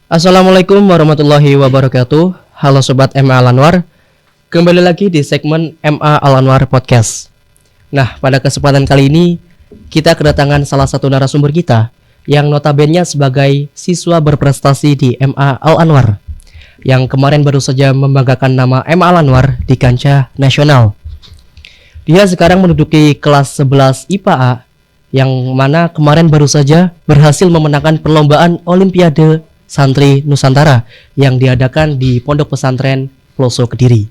Assalamualaikum warahmatullahi wabarakatuh. Halo Sobat MA Al-Anwar. Kembali lagi di segmen MA Al-Anwar Podcast. Nah, pada kesempatan kali ini kita kedatangan salah satu narasumber kita yang notabene sebagai siswa berprestasi di MA Al-Anwar, yang kemarin baru saja membanggakan nama MA Al-Anwar di kancah nasional. Dia sekarang menduduki kelas 11 IPA A, yang mana kemarin baru saja berhasil memenangkan perlombaan Olimpiade Santri Nusantara yang diadakan di Pondok Pesantren Ploso Kediri.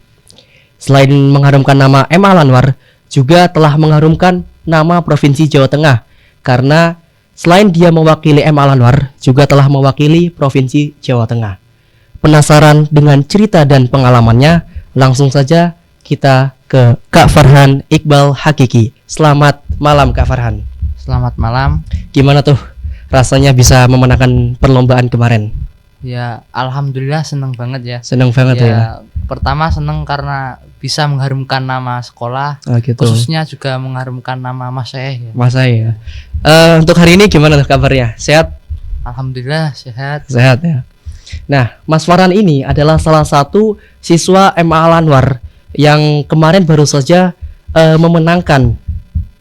Selain mengharumkan nama MA Al-Anwar, juga telah mengharumkan nama Provinsi Jawa Tengah, karena selain dia mewakili MA Al-Anwar, juga telah mewakili Provinsi Jawa Tengah. Penasaran dengan cerita dan pengalamannya? Langsung saja kita ke Kak Farhan Iqbal Hakiki. Selamat malam Kak Farhan. Selamat malam. Gimana tuh rasanya bisa memenangkan perlombaan kemarin? Ya, alhamdulillah seneng banget ya. Seneng banget ya. Pertama seneng karena bisa mengharumkan nama sekolah, Gitu. khususnya juga mengharumkan nama Mas Syekh ya. Mas saya. Untuk hari ini gimana tuh kabarnya? Sehat? Alhamdulillah sehat. Sehat ya. Nah, Mas Farhan ini adalah salah satu siswa MA Al-Anwar yang kemarin baru saja memenangkan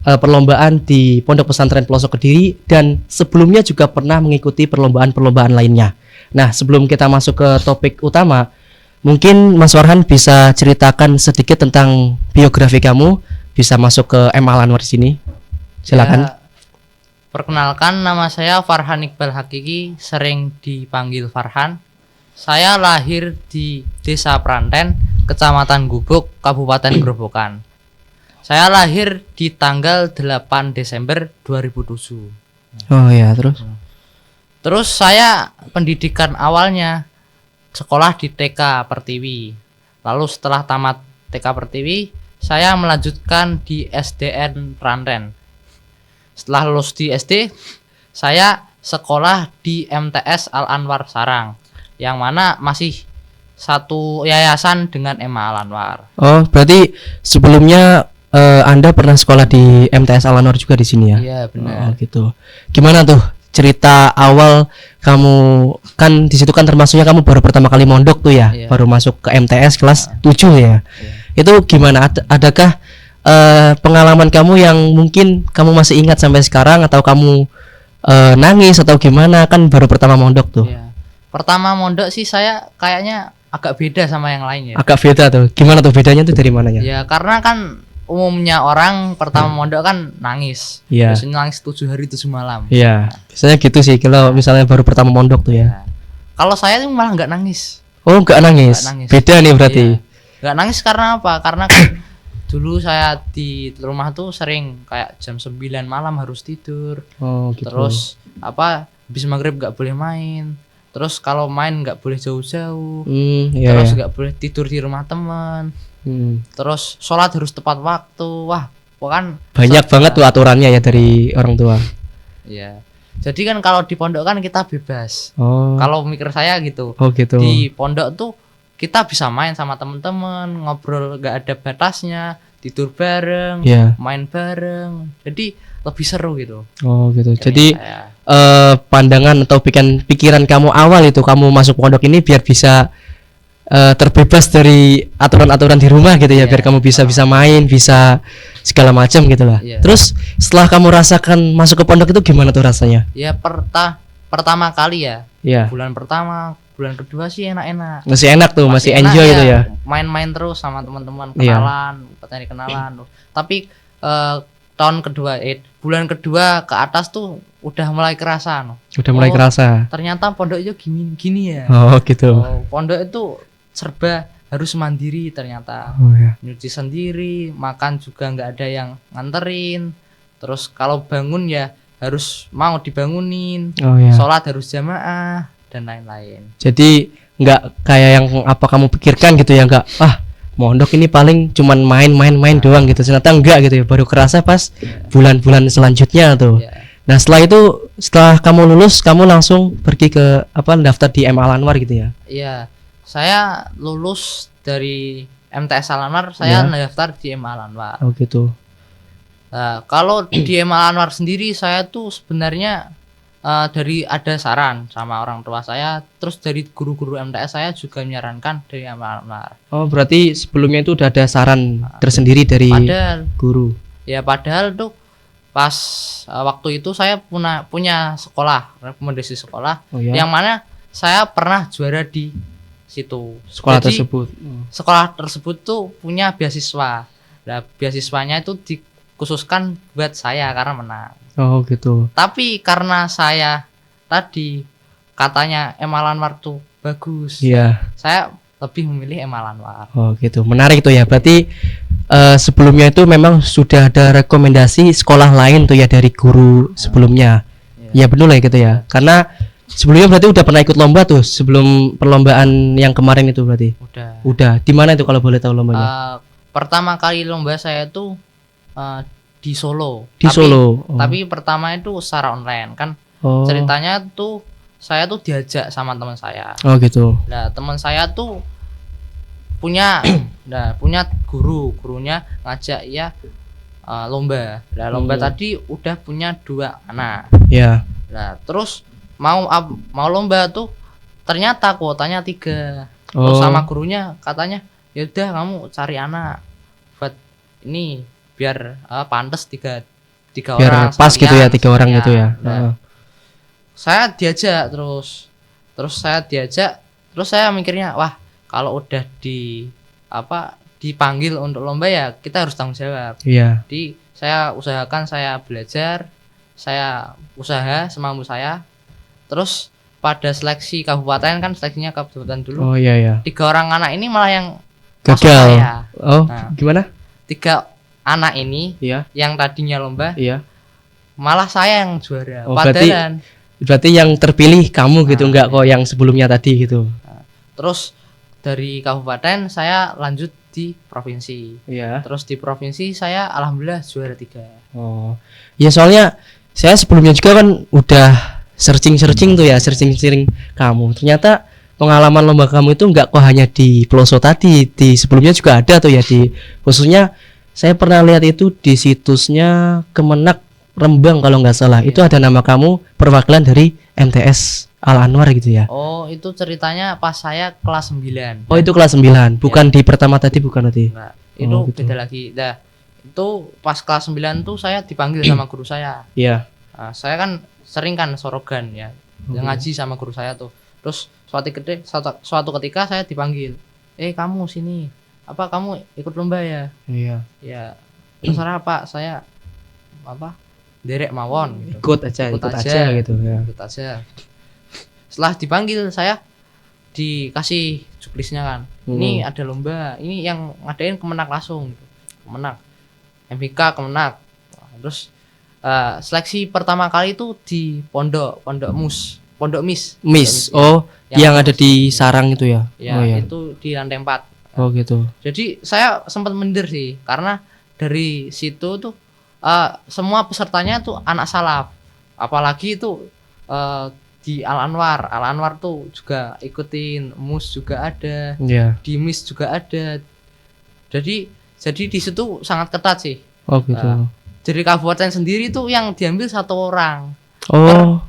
perlombaan di Pondok Pesantren Ploso Kediri, dan sebelumnya juga pernah mengikuti perlombaan-perlombaan lainnya. Nah, sebelum kita masuk ke topik utama, mungkin Mas Farhan bisa ceritakan sedikit tentang biografi kamu, bisa masuk ke MA Al-Anwar di sini. Silakan. Ya, perkenalkan, nama saya Farhan Iqbal Hakiki, sering dipanggil Farhan. Saya lahir di Desa Pranten, Kecamatan Gubuk, Kabupaten Grobogan. Saya lahir di tanggal 8 Desember 2007. Oh ya, terus? Terus saya pendidikan awalnya sekolah di TK Pertiwi. Lalu setelah tamat TK Pertiwi, saya melanjutkan di SDN Pranten. Setelah lulus di SD, saya sekolah di MTS Al-Anwar Sarang, yang mana masih satu yayasan dengan MA Al-Anwar. Oh, berarti sebelumnya Anda pernah sekolah di MTS Al-Anwar juga di sini ya? Iya, benar. Oh, gitu. Gimana tuh cerita awal kamu, kan di situ kan termasuknya kamu baru pertama kali mondok tuh ya? Iya. Baru masuk ke MTS kelas 7 ya? Iya. Itu gimana? Adakah pengalaman kamu yang mungkin kamu masih ingat sampai sekarang, atau kamu nangis atau gimana? Kan baru pertama mondok tuh. Iya. Pertama mondok sih saya kayaknya agak beda sama yang lain ya. Agak beda tuh. Gimana tuh bedanya tuh dari mananya? Ya karena kan umumnya orang pertama mondok kan nangis. Iya. Biasanya nangis 7 hari 7 malam. Iya, biasanya gitu sih kalau misalnya baru pertama mondok tuh ya. Nah, kalau saya tuh malah nggak nangis. Oh, nggak nangis. Nggak nangis. Beda nih berarti. Iya. Nggak nangis karena apa? Karena kan dulu saya di rumah tuh sering kayak jam 9 malam harus tidur. Oh, gitu. Terus habis maghrib nggak boleh main. Terus kalau main nggak boleh jauh-jauh. Iya, Terus iya. nggak boleh tidur di rumah teman. Hmm. Terus sholat harus tepat waktu. Wah, kan Banyak banget tuh aturannya ya dari orang tua. Iya. Jadi kan kalau di pondok kan kita bebas. Oh. Kalau mikir saya gitu. Oh, gitu. Di pondok tuh kita bisa main sama teman-teman, ngobrol gak ada batasnya, tidur bareng, Iya. main bareng. Jadi lebih seru gitu. Oh, gitu. Jadi saya. pandangan atau pikiran kamu awal itu kamu masuk pondok ini biar bisa terbebas dari aturan-aturan di rumah gitu ya, Iya. biar kamu bisa main, bisa segala macam gitu lah. Iya. Terus setelah kamu rasakan masuk ke pondok itu gimana tuh rasanya? Ya pertama kali ya. Iya. Bulan pertama, bulan kedua sih enak-enak. Masih enak tuh, masih enak enjoy itu ya. Main-main terus sama teman-teman, Iya. kenalan. Tapi bulan kedua ke atas tuh udah mulai kerasa Udah mulai kerasa. ternyata pondok itu gini ya. Oh, gitu. Pondok itu serba harus mandiri ternyata. Oh, ya. Nyuci sendiri, makan juga nggak ada yang nganterin. Terus kalau bangun ya harus mau dibangunin. Oh, ya. Sholat harus jamaah dan lain-lain. Jadi nggak kayak yang apa kamu pikirkan gitu ya, nggak mondok ini paling cuman main doang gitu. Ternyata enggak gitu ya, baru kerasa pas bulan-bulan selanjutnya tuh. Ya. Nah, setelah kamu lulus, kamu langsung pergi ke daftar di MA Al-Anwar gitu ya? Iya, saya lulus dari MTS Al-Anwar, saya daftar di MA Al-Anwar. Oh, gitu. Nah, kalau di MA Al-Anwar sendiri saya tuh sebenarnya dari ada saran sama orang tua saya, terus dari guru-guru MTS saya juga menyarankan dari MA Al-Anwar. Oh, berarti sebelumnya itu udah ada saran tersendiri dari Padahal guru. ya padahal tuh pas waktu itu saya punya sekolah, rekomendasi sekolah Oh ya. yang mana saya pernah juara di situ. Sekolah Jadi, tersebut. sekolah tersebut tuh punya beasiswa. Nah, beasiswanya itu dikhususkan buat saya karena menang. Oh, gitu. Tapi karena saya tadi katanya MA Al-Anwar tuh bagus, Iya. saya lebih memilih MA Al-Anwar. Oh, gitu. Menarik tuh ya. Berarti sebelumnya itu memang sudah ada rekomendasi sekolah lain tuh ya dari guru sebelumnya. Ya betul lah gitu ya. Karena sebelumnya berarti udah pernah ikut lomba tuh sebelum perlombaan yang kemarin itu berarti. Udah. Di mana itu kalau boleh tahu lombanya? Pertama kali lomba saya itu di Solo. Di Solo. Oh. Tapi pertama itu secara online kan. Oh. Ceritanya tuh saya tuh diajak sama teman saya. Oh, gitu. Nah, teman saya tuh punya punya gurunya ngajak ya lomba. Nah, lomba tadi udah punya 2 anak. Iya. Nah, terus mau lomba tuh ternyata kuotanya 3. Oh. Terus sama gurunya katanya, "Ya udah kamu cari anak buat ini biar pantas 3 Biar orang pas gitu ya 3 orang sekalian." gitu ya. Nah, saya diajak terus saya mikirnya, wah kalau udah dipanggil untuk lomba ya kita harus tanggung jawab. Iya. Jadi saya usahakan, saya belajar, saya usaha semampu saya. Terus pada seleksi kabupaten kan seleksinya kabupaten dulu. Oh, iya ya. 3 orang anak ini malah yang masuk Gagal. saya. Oh, Nah. gimana? 3 anak ini Iya. yang tadinya lomba Iya. malah saya yang juara. Oh, Padahal berarti yang terpilih kamu gitu, enggak kok iya. yang sebelumnya tadi gitu. Terus dari kabupaten saya lanjut di provinsi. Iya. Terus di provinsi saya alhamdulillah juara 3. Oh. Ya soalnya saya sebelumnya juga kan udah searching tuh ya, searching kamu. Ternyata pengalaman lomba kamu itu enggak kok hanya di Peloso tadi, di sebelumnya juga ada tuh ya, di khususnya saya pernah lihat itu di situsnya Kemenak Rembang kalau nggak salah. Itu ada nama kamu perwakilan dari MTS Al-Anwar gitu ya. Oh, itu ceritanya pas saya kelas 9. Oh, itu kelas 9, bukan di pertama tadi, bukan nanti. Nah, itu gitu. beda lagi. Nah, itu pas kelas 9 tuh saya dipanggil sama guru saya. Iya. Nah, saya kan sering kan sorogan ya, ngaji sama guru saya tuh. Terus suatu ketika saya dipanggil, kamu sini, apa kamu ikut lomba ya? Iya. Ya terserah Pak, saya derek mawon gitu. Ikut aja gitu ya. Ikut aja. Setelah dipanggil saya dikasih juklisnya kan. Ini ada lomba, ini yang ngadain Kemenak langsung gitu. Kemenak. MBK Kemenak. Terus seleksi pertama kali itu di Pondok Mis. Oh, yang ada di Sarang itu ya. Ya, oh, ya. itu di lantai 4. Oh, gitu. Jadi saya sempat minder sih karena dari situ tuh semua pesertanya tuh anak salaf. Apalagi itu di Al-Anwar tuh juga ikutin, MUS juga ada. Iya. Di MIS juga ada. Jadi di situ sangat ketat sih. Oh, gitu. Dari kabupaten sendiri tuh yang diambil 1 orang. Oh,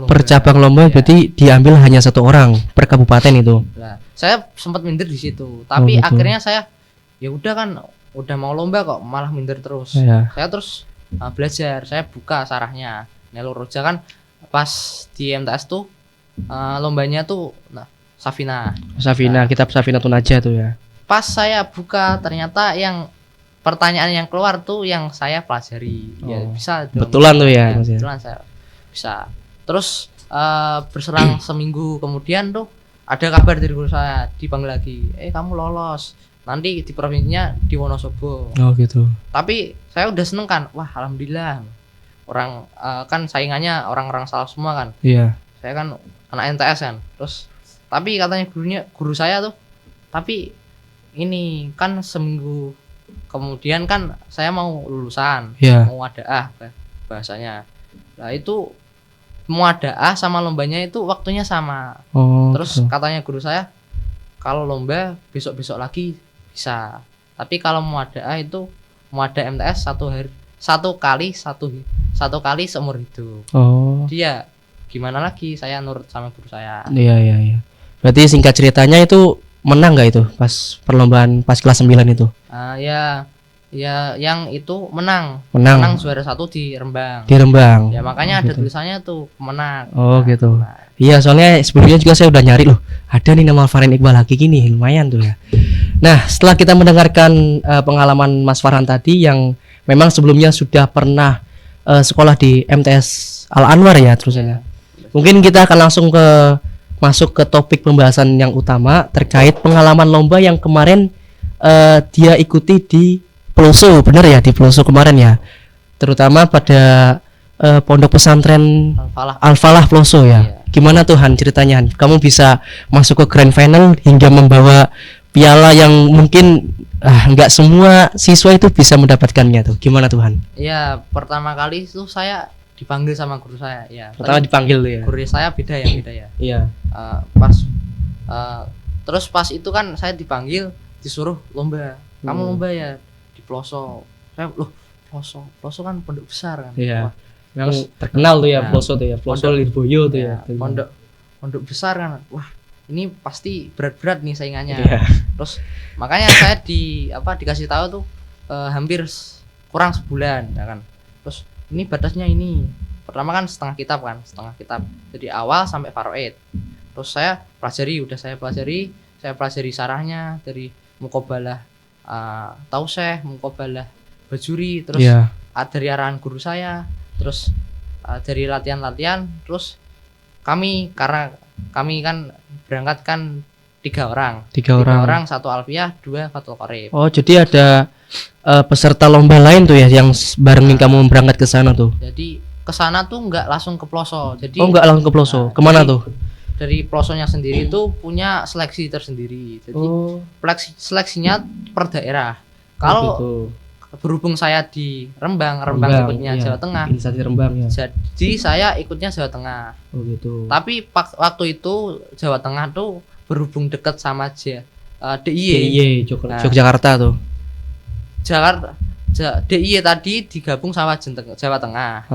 per cabang lomba Ya. berarti diambil hanya 1 orang per kabupaten itu. Nah, saya sempat minder di situ. Tapi gitu. akhirnya saya ya udah kan udah mau lomba kok malah minder terus. Iya. Saya terus belajar, saya buka sarahnya. Nelo Roja kan pas di MTS tuh lombanya tuh Safina. Kitab Safina Tunaja tuh ya. Pas saya buka ternyata yang pertanyaan yang keluar tuh yang saya pelajari. Ya bisa dong. Betulan tuh ya, Mas ya. Betulan saya bisa. Terus berselang seminggu kemudian tuh ada kabar dari guru saya, dipanggil lagi. Kamu lolos. Nanti di provinsinya di Wonosobo. Oh, gitu. Tapi saya udah seneng kan. Wah, alhamdulillah. Orang kan saingannya orang-orang salaf semua kan. Iya. Saya kan anak MTS kan. Terus tapi katanya guru saya tuh, tapi ini kan seminggu kemudian kan saya mau lulusan, Iya. mau wadaah bahasanya. Nah, itu muadaah sama lombanya itu waktunya sama. Oh, Terus gitu. katanya guru saya, kalau lomba besok-besok lagi bisa. Tapi kalau muadaah itu muadaah MTS satu kali seumur hidup. Oh. Dia gimana lagi, saya nurut sama guru saya. Iya. Berarti singkat ceritanya itu menang nggak itu pas perlombaan pas kelas 9 itu? Ya yang itu menang juara 1 di Rembang. Di Rembang. Ya makanya ada gitu. tulisannya tuh pemenang. Oh gitu. Iya, soalnya sebelumnya juga saya udah nyari loh. Ada nih nama Farhan Iqbal lagi gini, lumayan tuh ya. Nah, setelah kita mendengarkan pengalaman Mas Farhan tadi yang memang sebelumnya sudah pernah sekolah di MTS Al Anwar ya terusannya. Mungkin kita akan langsung masuk ke topik pembahasan yang utama terkait pengalaman lomba yang kemarin dia ikuti di Peloso, bener ya, di Peloso kemarin ya. Terutama pada pondok pesantren Al-Falah Peloso ya. Iya. Gimana tuh Han ceritanya Han? Kamu bisa masuk ke grand final hingga membawa piala yang mungkin nggak semua siswa itu bisa mendapatkannya tuh. Gimana tuh Han? Ya, pertama kali itu saya dipanggil sama guru saya. Ya. Pertama dipanggil tuh ya. Guru saya beda ya. Iya. Terus pas itu kan saya dipanggil, disuruh lomba. Kamu lomba ya di Peloso. Saya Peloso kan pondok besar kan. Iya. Wah, Yang terkenal tuh ya, Nah, Peloso tuh ya, Peloso Lirboyo tuh ya. Pondok besar kan. Wah, ini pasti berat-berat nih saingannya. Iya. Terus makanya saya dikasih tahu tuh hampir kurang sebulan ya kan. Terus ini batasnya ini. Pertama kan setengah kitab. Jadi awal sampai faroid. Terus saya pelajari sarahnya dari muqabalah tauseh, muqabalah bajuri, terus dari arahan guru saya, terus dari latihan, terus karena kami kan berangkat kan tiga orang, 1 alfiah, 2 fathul qorib. Oh, jadi ada peserta lomba lain tuh ya yang barengin kamu berangkat ke sana tuh. Jadi ke sana tuh nggak langsung ke Peloso. Nggak langsung ke Peloso. Kemana tuh? Dari Pelosonya sendiri itu punya seleksi tersendiri. Jadi seleksinya per daerah. Kalau gitu. Berhubung saya di Rembang ikutnya iya. Jawa Tengah. Instansi Rembang ya. Jadi saya ikutnya Jawa Tengah. Oh gitu. Tapi waktu itu Jawa Tengah tuh berhubung dekat sama DIY Yogyakarta tuh. DIY tadi digabung sama Jawa Tengah.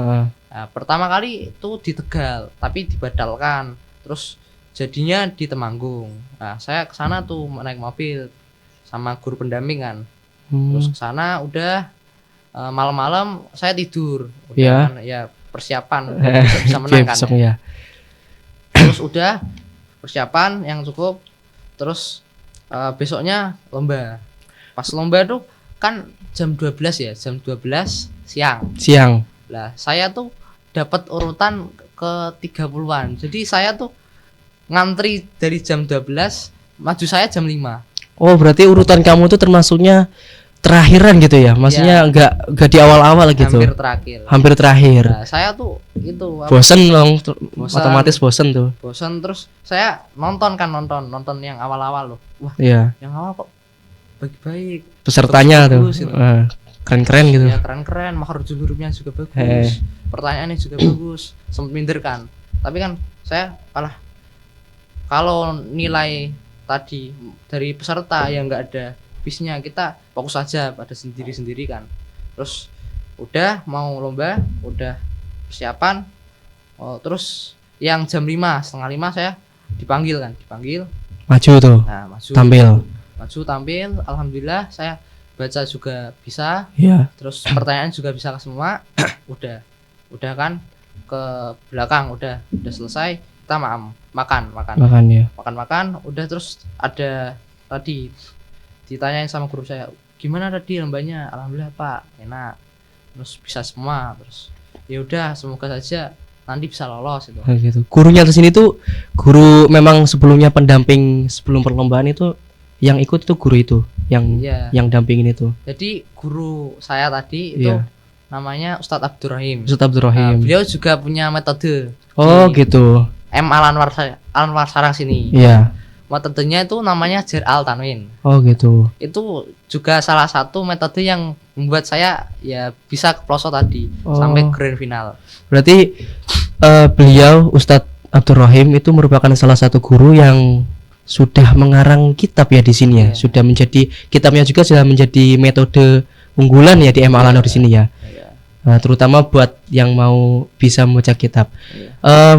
Nah, pertama kali itu di Tegal, tapi dibadalkan. Terus jadinya di Temanggung. Nah, saya ke sana tuh naik mobil sama guru pendamping kan. Terus ke sana udah malam-malam saya tidur. Udah kan, ya persiapan bisa menang kan. Ya. Terus udah persiapan yang cukup. Terus besoknya lomba. Pas lomba tuh kan jam 12 ya, jam 12 siang. Lah, saya tuh dapat urutan ke 30-an. Jadi saya tuh ngantri dari jam 12, maju saya jam 5. Oh, berarti urutan kamu tuh termasuknya terakhiran gitu ya? Maksudnya enggak di awal-awal gitu. Hampir terakhir. Nah, saya tuh itu bosen dong, otomatis bosen tuh. Bosen, terus saya nonton yang awal-awal loh. Wah, yang awal kok baik-baik. Pesertanya tuh. Keren-keren gitu. Ya, keren-keren, makhrajul hurufnya juga bagus. Pertanyaannya juga bagus. Sempat minder kan. Tapi kan saya kalau nilai tadi dari peserta yang enggak ada bisnya, kita fokus saja pada sendiri-sendiri kan. Terus udah mau lomba, udah persiapan. Terus yang jam 5, setengah 5 saya dipanggil. Maju tuh. Nah, tampil. Alhamdulillah saya baca juga bisa. Iya. Terus pertanyaan juga bisa semua. udah kan ke belakang udah selesai, kita makan ya. Makan udah. Terus ada tadi ditanyain sama guru saya, gimana tadi lombanya? Alhamdulillah Pak, enak. Terus bisa semua. Terus ya udah, semoga saja nanti bisa lolos itu. Gitu. Gurunya di sini tuh guru memang sebelumnya pendamping sebelum perlombaan itu, yang ikut itu guru itu yang dampingin itu. Jadi guru saya tadi itu namanya Ustadz Abdurrahim. Nah, beliau juga punya metode. Oh gitu. Al-Anwar Sarang sini. Iya. Metodenya itu namanya Jar Al-Tanwin. Oh gitu. Itu juga salah satu metode yang membuat saya ya bisa ke Peloso tadi sampai grand final. Berarti beliau Ustadz Abdurrahim itu merupakan salah satu guru yang sudah mengarang kitab ya di sini ya. Sudah menjadi kitabnya juga sudah menjadi metode unggulan ya di MA Al Anwar di sini ya. terutama buat yang mau bisa membaca kitab.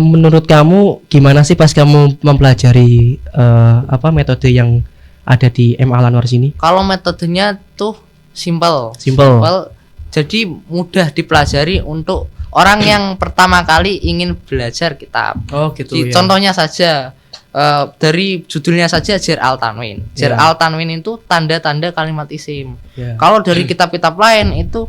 Menurut kamu gimana sih pas kamu mempelajari metode yang ada di MA Al-Anwar sini? Kalau metodenya tuh simple. Simple. Jadi mudah dipelajari untuk orang yang pertama kali ingin belajar kitab. Oh gitu ya. Contohnya saja dari judulnya saja Jer Al-Tanwin. Jer Al-Tanwin itu tanda-tanda kalimat isim. Kalau dari kitab-kitab lain itu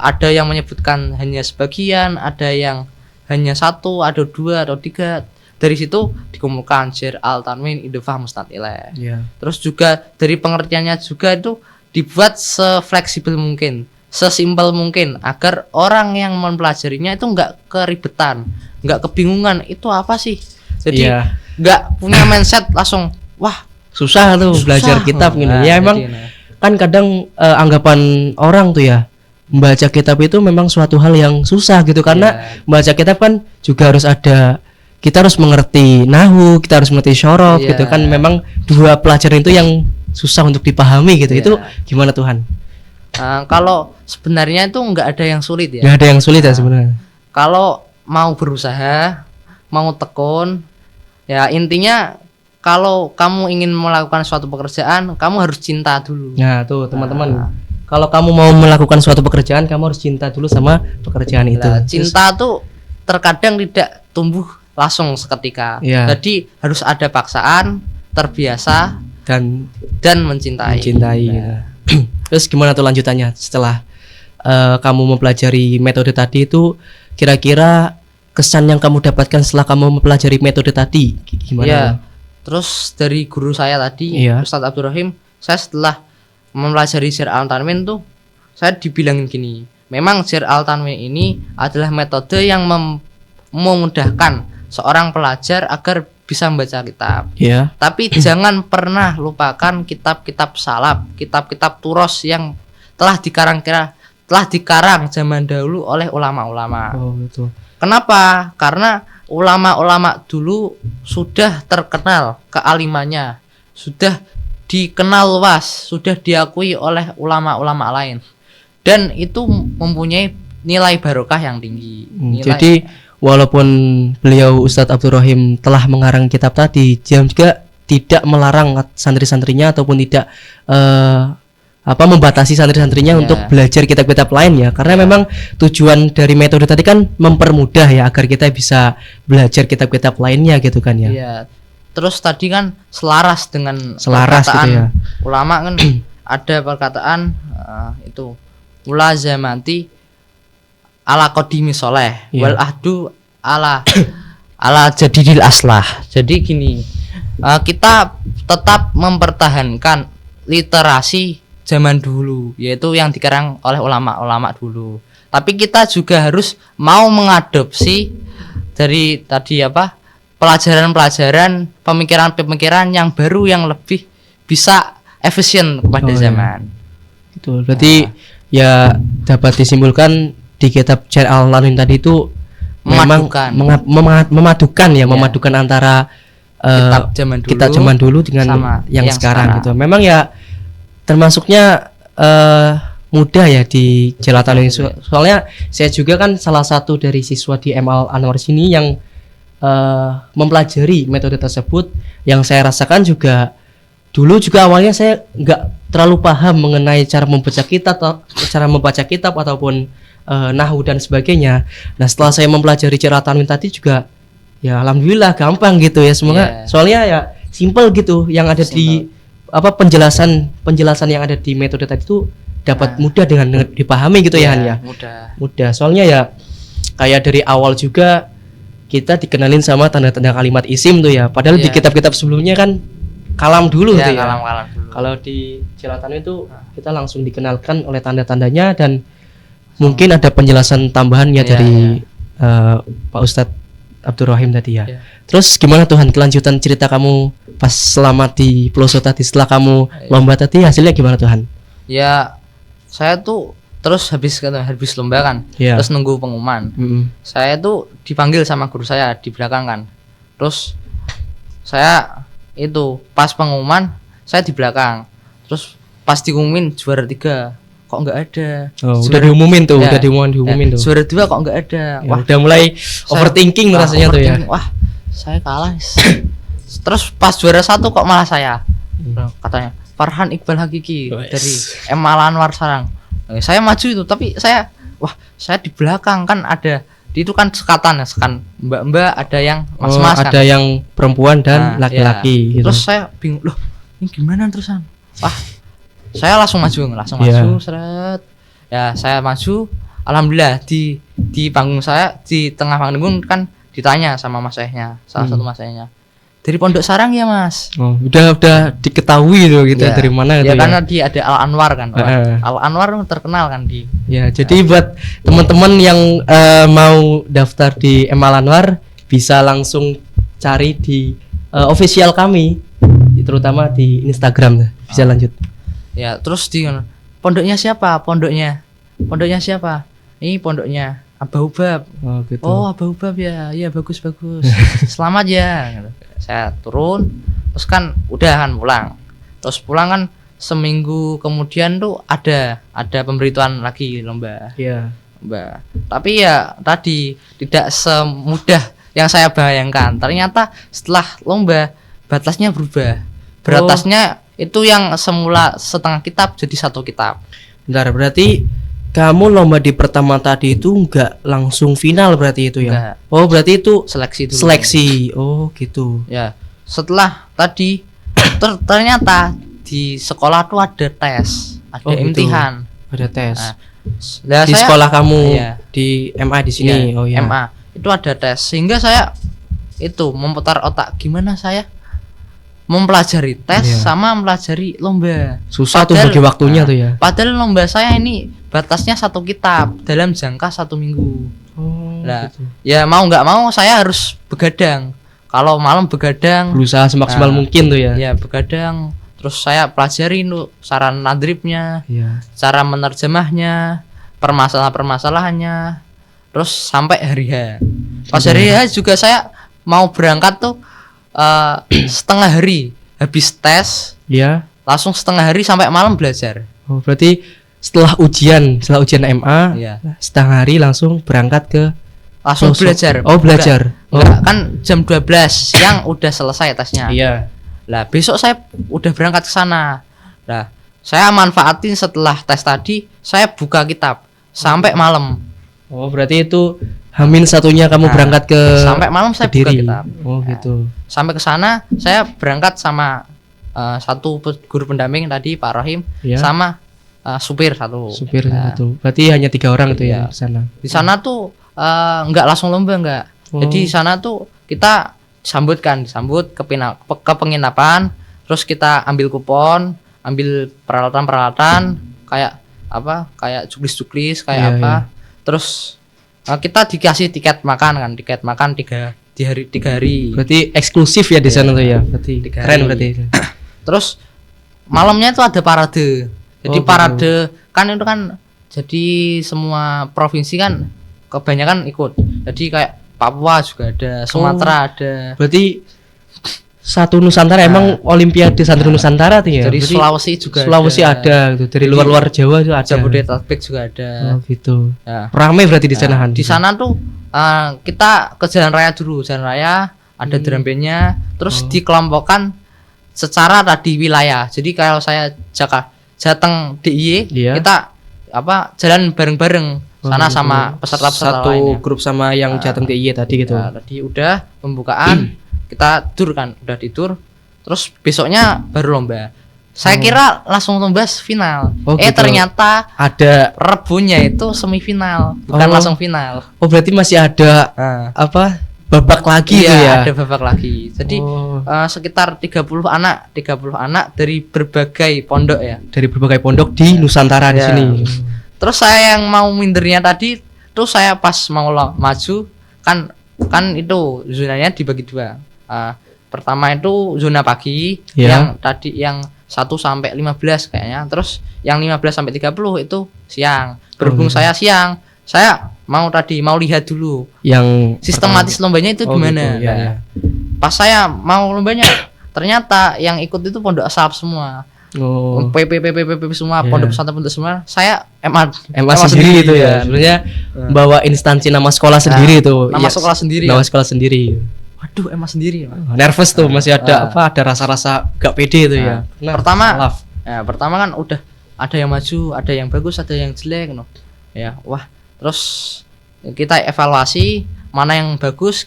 ada yang menyebutkan hanya sebagian, ada yang hanya satu, ada dua atau tiga. Dari situ dikumpulkan Jer Al-Tanwin Idhofah Musnad Ilaih. Terus juga dari pengertiannya juga itu dibuat sefleksibel mungkin, sesimpel mungkin, agar orang yang mempelajarinya itu nggak keribetan, nggak kebingungan itu apa sih. Jadi nggak punya mindset langsung wah susah tuh belajar kitab gitu. Ya emang kan kadang anggapan orang tuh ya, membaca kitab itu memang suatu hal yang susah gitu, karena membaca kitab kan juga harus kita harus mengerti nahwu, kita harus mengerti syaraf gitu kan. Memang dua pelajaran itu yang susah untuk dipahami gitu. Itu gimana Tuhan? Kalau sebenarnya itu nggak ada yang sulit ya. Nggak ada yang sulit ya sebenarnya. Kalau mau berusaha, mau tekun, ya intinya kalau kamu ingin melakukan suatu pekerjaan, kamu harus cinta dulu. Nah tuh teman-teman, kalau kamu mau melakukan suatu pekerjaan, kamu harus cinta dulu sama pekerjaan itu. Cinta tuh terkadang tidak tumbuh langsung seketika. Jadi harus ada paksaan, terbiasa dan mencintai. Gitu. Terus gimana tuh lanjutannya setelah kamu mempelajari metode tadi itu, kira-kira kesan yang kamu dapatkan setelah kamu mempelajari metode tadi gimana? Terus dari guru saya tadi, Ustadz Abdul Rahim, saya setelah mempelajari Jer Al-Tanwin tuh saya dibilangin gini, memang Jer Al-Tanwin ini adalah metode yang memudahkan seorang pelajar agar bisa membaca kitab. Tapi jangan pernah lupakan kitab-kitab salaf, kitab-kitab turos yang telah dikarang zaman dahulu oleh ulama-ulama. Betul. Kenapa? Karena ulama-ulama dulu sudah terkenal kealimannya, sudah dikenal luas, sudah diakui oleh ulama-ulama lain, dan itu mempunyai nilai barokah yang tinggi. Jadi walaupun beliau Ustadz Abdul Rahim telah mengarang kitab tadi, dia juga tidak melarang santri-santrinya ataupun tidak membatasi santri-santrinya untuk belajar kitab-kitab lain ya, karena memang tujuan dari metode tadi kan mempermudah ya agar kita bisa belajar kitab-kitab lainnya gitu kan ya. Terus tadi kan selaras dengan perkataan gitu ya. Ulama kan ada perkataan itu mulazamanti ala qadimi soleh wal ahdu ala jadidil aslah. Jadi gini, kita tetap mempertahankan literasi zaman dulu, yaitu yang dikarang oleh ulama-ulama dulu. Tapi kita juga harus mau mengadopsi dari tadi pelajaran-pelajaran, pemikiran-pemikiran yang baru yang lebih bisa efisien kepada zaman. Betul. Berarti ya dapat disimpulkan di kitab Jer Al-Tanwin tadi itu memadukan antara kitab zaman dulu dengan yang sekarang gitu. Memang ya termasuknya mudah ya di Jer Al-Tanwin. Soalnya saya juga kan salah satu dari siswa di MA Al-Anwar sini yang mempelajari metode tersebut. Yang saya rasakan juga dulu juga awalnya saya nggak terlalu paham mengenai cara membaca kitab ataupun nahwu dan sebagainya. Nah setelah saya mempelajari Jer Al-Tanwin tadi juga ya alhamdulillah gampang gitu ya, semoga soalnya ya simple gitu, yang ada di penjelasan yang ada di metode tadi itu dapat mudah dengan dipahami gitu ya Han ya. Mudah soalnya ya kayak dari awal juga kita dikenalin sama tanda-tanda kalimat isim tuh ya, padahal di kitab-kitab sebelumnya kan kalam dulu tuh ya. Kalam dulu. Kalau di Jer Al-Tanwin itu kita langsung dikenalkan oleh tanda-tandanya, dan mungkin ada penjelasan tambahannya dari Pak Ustadz Abdul Rahim tadi ya. Terus gimana Tuhan kelanjutan cerita kamu pas selama di Peloso tadi, setelah kamu lomba tadi hasilnya gimana Tuhan? Ya saya tuh terus habis lomba kan, terus nunggu pengumuman. Saya tuh dipanggil sama guru saya di belakang kan. Terus saya itu pas pengumuman saya di belakang. Terus pas diumumin juara 3, kok nggak ada. Oh, udah diumumin tuh, Ya, udah diumumin tuh. Juara 2 kok nggak ada. Ya, udah mulai overthinking rasanya tuh ya. overthinking. Wah, saya kalah. Terus pas juara 1 kok malah saya. Katanya Farhan Iqbal Hakiki dari MA Al-Anwar Sarang. Saya maju itu, tapi saya di belakang kan ada. Itu kan sekatan ya, sekan mbak-mbak, ada yang mas-mas kan. Ada yang perempuan dan laki-laki gitu. Terus saya bingung, loh ini gimana terusan? Saya langsung maju seret. Ya, saya maju. Alhamdulillah di panggung saya, di tengah panggung kan ditanya sama mas ayahnya, salah satu mas ayahnya. Dari Pondok Sarang ya mas. Oh, udah diketahui tuh gitu dari mana gitu ya. Karena dia ada Al-Anwar kan. Al-Anwar terkenal kan di. Ya, jadi buat teman-teman yang mau daftar di MA Al-Anwar bisa langsung cari di official kami, terutama di Instagram bisa lanjut. Ya, terus di pondoknya siapa? Pondoknya siapa? Ini pondoknya Abah Ubab. Oh gitu. Oh, Abah Ubab ya. Iya, bagus. Selamat ya. Saya turun, terus kan udah kan pulang. Terus pulang kan seminggu kemudian tuh ada pemberitahuan lagi lomba. Iya. Lomba. Tapi ya tadi tidak semudah yang saya bayangkan. Ternyata setelah lomba batasnya berubah. Batasnya itu yang semula setengah kitab jadi 1 kitab. Bentar, berarti kamu lomba di pertama tadi itu enggak langsung final berarti itu ya? Enggak. Oh, berarti itu Seleksi dulu. Oh, gitu. Ya, setelah tadi ternyata di sekolah tuh ada tes, ada imtihan. Ada tes. Nah, di sekolah kamu iya. di MA di sini. Oh iya. MA. Itu ada tes sehingga saya itu memutar otak gimana saya mempelajari tes sama mempelajari lomba. Susah tuh bagi waktunya tuh ya. Padahal lomba saya ini batasnya 1 kitab dalam jangka 1 minggu. Nah, gitu. ya mau nggak mau saya harus begadang. Kalau malam begadang, Berusaha semaksimal mungkin tuh ya. Ya begadang. Terus saya pelajari saran nadribnya, cara menerjemahnya, permasalahannya. Terus sampai hari H. Pas hari H juga saya mau berangkat tuh setengah hari habis tes. Iya. Langsung setengah hari sampai malam belajar. Oh, berarti setelah ujian MA, setengah hari langsung berangkat ke langsung belajar. Oh, belajar. Enggak, kan jam 12 siang udah selesai tesnya. Iya. Lah, besok saya udah berangkat ke sana. Lah, saya manfaatin setelah tes tadi, saya buka kitab sampai malam. Oh, berarti itu Hamin satunya kamu berangkat ke sampai malam saya buka kitab. Oh, gitu. Sampai ke sana saya berangkat sama satu guru pendamping tadi Pak Rohim sama supir satu. Satu. Berarti hanya 3 orang tuh ya di sana. Di sana tuh enggak langsung lomba enggak. Jadi di sana tuh kita disambut ke penginapan, terus kita ambil kupon, ambil peralatan kayak cuklis kayak apa. Terus kita dikasih tiket makan 3 hari. Berarti eksklusif ya di sana tuh ya. Berarti keren berarti. Terus malamnya itu ada parade. Jadi parade kan itu kan jadi semua provinsi kan kebanyakan ikut. Jadi kayak Papua juga ada, Sumatera ada. Berarti satu Nusantara emang Olimpiade Santri Nusantara tuh ya. Dari Sulawesi juga ada gitu. Dari luar Jawa juga ada. Jabodetabek juga ada. Oh gitu. Ya. Ramai berarti di sana. Di sana tuh kita ke jalan raya dulu. Jalan raya ada drum bandnya, terus dikelompokkan secara tadi wilayah. Jadi kalau saya Jateng DIY, kita jalan bareng-bareng sana sama peserta-peserta lainnya. Satu grup sama yang Jateng DIY tadi gitu. Tadi udah pembukaan, kita udah tidur, terus besoknya baru lomba. Saya kira langsung lomba final. Gitu. Ternyata ada Rebunya itu semifinal, bukan langsung final. Oh, berarti masih ada babak lagi tuh ya. Ada babak lagi. Jadi sekitar 30 anak dari berbagai pondok ya. Dari berbagai pondok di Nusantara di sini. Terus saya yang mau mindernya tadi, terus saya pas mau maju kan itu zonanya dibagi 2. Pertama itu zona pagi, yang tadi yang 1 sampai 15 kayaknya. Terus yang 15 sampai 30 itu siang. Berhubung saya siang, saya mau lihat dulu yang sistematis lombanya itu gimana. Gitu, Pas saya mau lombanya, ternyata yang ikut itu pondok salaf semua. Oh. PP semua, Iya. pondok pesantren semua. Saya MA sendiri itu ya. Sebenarnya bawa instansi nama sekolah sendiri itu. nama Iya, sekolah sendiri. Nama sekolah sendiri. Waduh, MA sendiri. Pak. Nervous tuh, masih ada ada rasa-rasa gak pede itu ya. Nah, Pertama kan udah ada yang maju, ada yang bagus, ada yang jelek no. Ya, wah. Terus kita evaluasi mana yang bagus,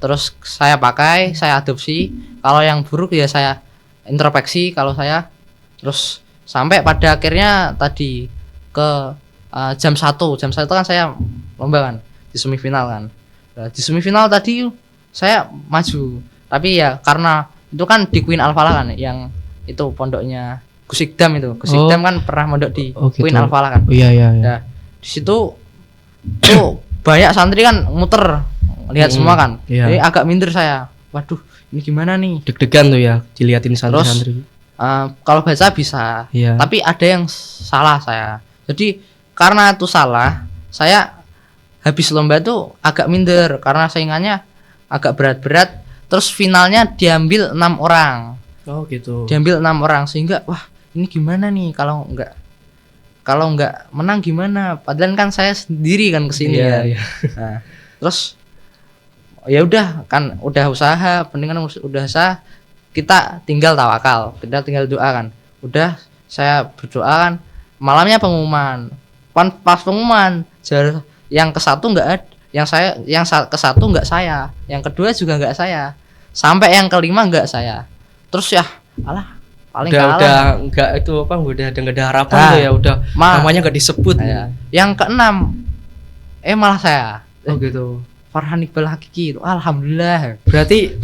terus saya pakai, saya adopsi. Kalau yang buruk ya saya introspeksi kalau saya. Terus sampai pada akhirnya tadi ke jam 1 kan saya lomba kan di semifinal kan. Nah, di semifinal tadi saya maju. Tapi ya karena itu kan di Queen Alfalah kan yang itu pondoknya Gusikdam itu. Gusikdam kan pernah mondok di Queen gitu. Alfalah kan. Oh iya. Nah, di situ tuh banyak santri kan muter lihat semua kan. Iya. Jadi agak minder saya. Waduh, ini gimana nih? Deg-degan tuh ya diliatin santri-santri. Kalau baca bisa, Iya. tapi ada yang salah saya. Jadi karena itu salah, saya habis lomba tuh agak minder karena saingannya agak berat-berat. Terus finalnya diambil 6 orang, Oh gitu. sehingga wah ini gimana nih kalau nggak menang gimana? Padahal kan saya sendiri kan kesini Iya, ya. iya. Nah, terus ya udah kan udah usaha, penting kan udah usaha. Kita tinggal tawakal, kita tinggal doa kan. Udah saya berdoa kan, malamnya pengumuman. Pas pengumuman, yang ke satu nggak ada, yang ke satu nggak saya, yang kedua juga nggak saya, sampai yang kelima nggak saya. Terus ya, alah paling udah kalah. enggak itu apa enggak ada harapan Nah, tuh ya udah namanya enggak disebut. Ya. Yang keenam, malah saya. Oh gitu. Farhan Iqbal Hakiki itu, alhamdulillah. Berarti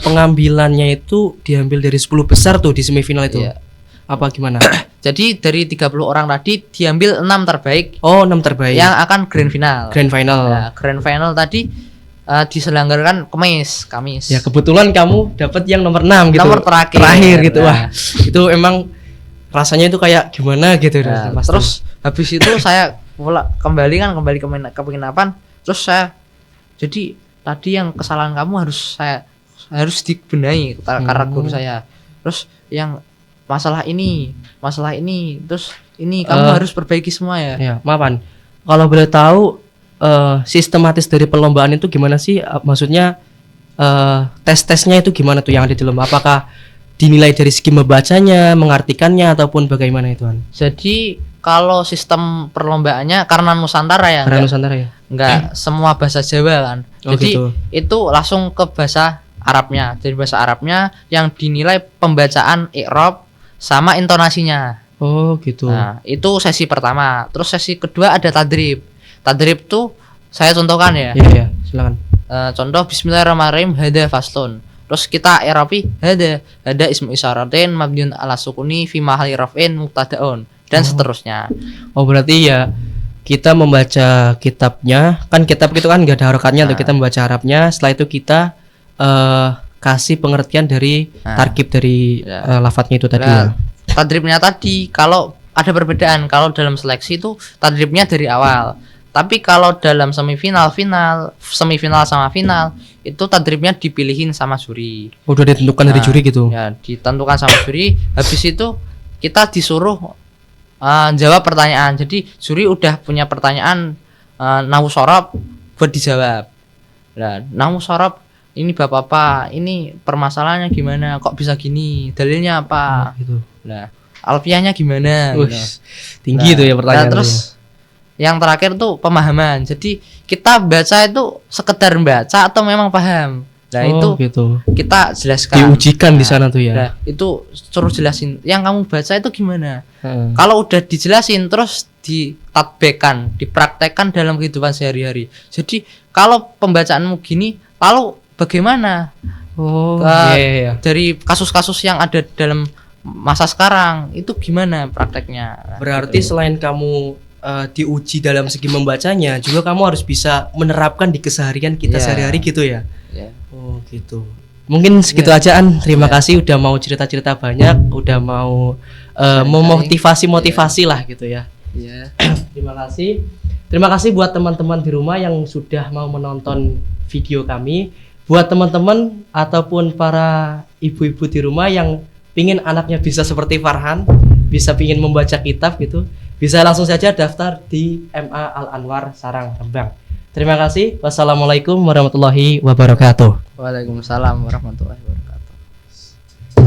pengambilannya itu diambil dari 10 besar tuh di semifinal itu. Iya. Apa gimana? Jadi dari 30 orang tadi diambil 6 terbaik Oh, 6 terbaik. yang akan grand final. Grand final. Nah, grand final tadi diselenggarakan Kamis. Ya kebetulan kamu dapat yang nomor 6 gitu. Nomor terakhir. gitu. Nah. Wah, itu emang rasanya itu kayak gimana gitu. Nah, pasti. terus habis itu saya kembali ke penginapan. Terus saya jadi tadi yang kesalahan kamu harus dibenahi karena guru saya. Terus yang masalah ini, terus ini kamu harus perbaiki semua ya. Ya, maafan. Kalau boleh tahu sistematis dari perlombaan itu gimana sih? Maksudnya tes-tesnya itu gimana tuh yang ada di lomba? Apakah dinilai dari segi membacanya, mengartikannya ataupun bagaimana itu, Han? Jadi kalau sistem perlombaannya karena Nusantara ya, Karena Nusantara ya. enggak semua bahasa Jawa kan. Oh, Jadi gitu. itu langsung ke bahasa Arabnya. Jadi bahasa Arabnya yang dinilai pembacaan i'rab sama intonasinya. Oh, gitu. Nah, itu sesi pertama. Terus sesi kedua ada tadrib. Tadrib tuh saya contohkan ya. Iya, silakan. Contoh bismillahirrahmanirrahim hada faslun. Terus kita i'rabi hada ismu isyaratin mabniun ala sukuni fi mahalli raf'in mubtada'un dan seterusnya. Oh, berarti ya kita membaca kitabnya, kan kitab itu kan enggak ada harokatnya tuh, kita membaca Arabnya, setelah itu kita kasih pengertian dari tarkib dari lafadznya itu tadi ya. Tadribnya tadi kalau ada perbedaan, kalau dalam seleksi itu tadribnya dari awal. Tapi kalau dalam semifinal sama final itu tadribnya dipilihin sama juri. Udah ditentukan dari juri gitu. Ya, ditentukan sama juri. Habis itu kita disuruh jawab pertanyaan. Jadi juri udah punya pertanyaan nahwu shorab buat dijawab. Nah, nahwu shorab ini bab apa? Ini permasalahannya gimana? Kok bisa gini? Dalilnya apa? Gitu. Nah, alfiahnya gimana? Tinggi itu ya pertanyaan. Terus yang terakhir tuh pemahaman. Jadi kita baca itu sekedar baca atau memang paham. Nah, itu gitu. kita jelaskan. Diujikan di sana tuh ya. Nah, itu suruh jelasin. Yang kamu baca itu gimana? Kalau udah dijelasin terus ditatbekan, dipraktekkan dalam kehidupan sehari-hari. Jadi kalau pembacaanmu gini, lalu bagaimana? Iya. Dari kasus-kasus yang ada dalam masa sekarang itu gimana prakteknya? Berarti selain kamu diuji dalam segi membacanya, juga kamu harus bisa menerapkan di keseharian kita sehari-hari gitu ya. Oh gitu. Mungkin segitu aja, An. Terima kasih udah mau cerita-cerita banyak, udah mau memotivasi lah gitu ya. Terima kasih. Terima kasih buat teman-teman di rumah yang sudah mau menonton video kami. Buat teman-teman ataupun para ibu-ibu di rumah yang pingin anaknya bisa seperti Farhan, bisa pingin membaca kitab gitu, bisa langsung saja daftar di MA Al Anwar Sarang Rembang. Terima kasih. Wassalamualaikum warahmatullahi wabarakatuh. Waalaikumsalam warahmatullahi wabarakatuh.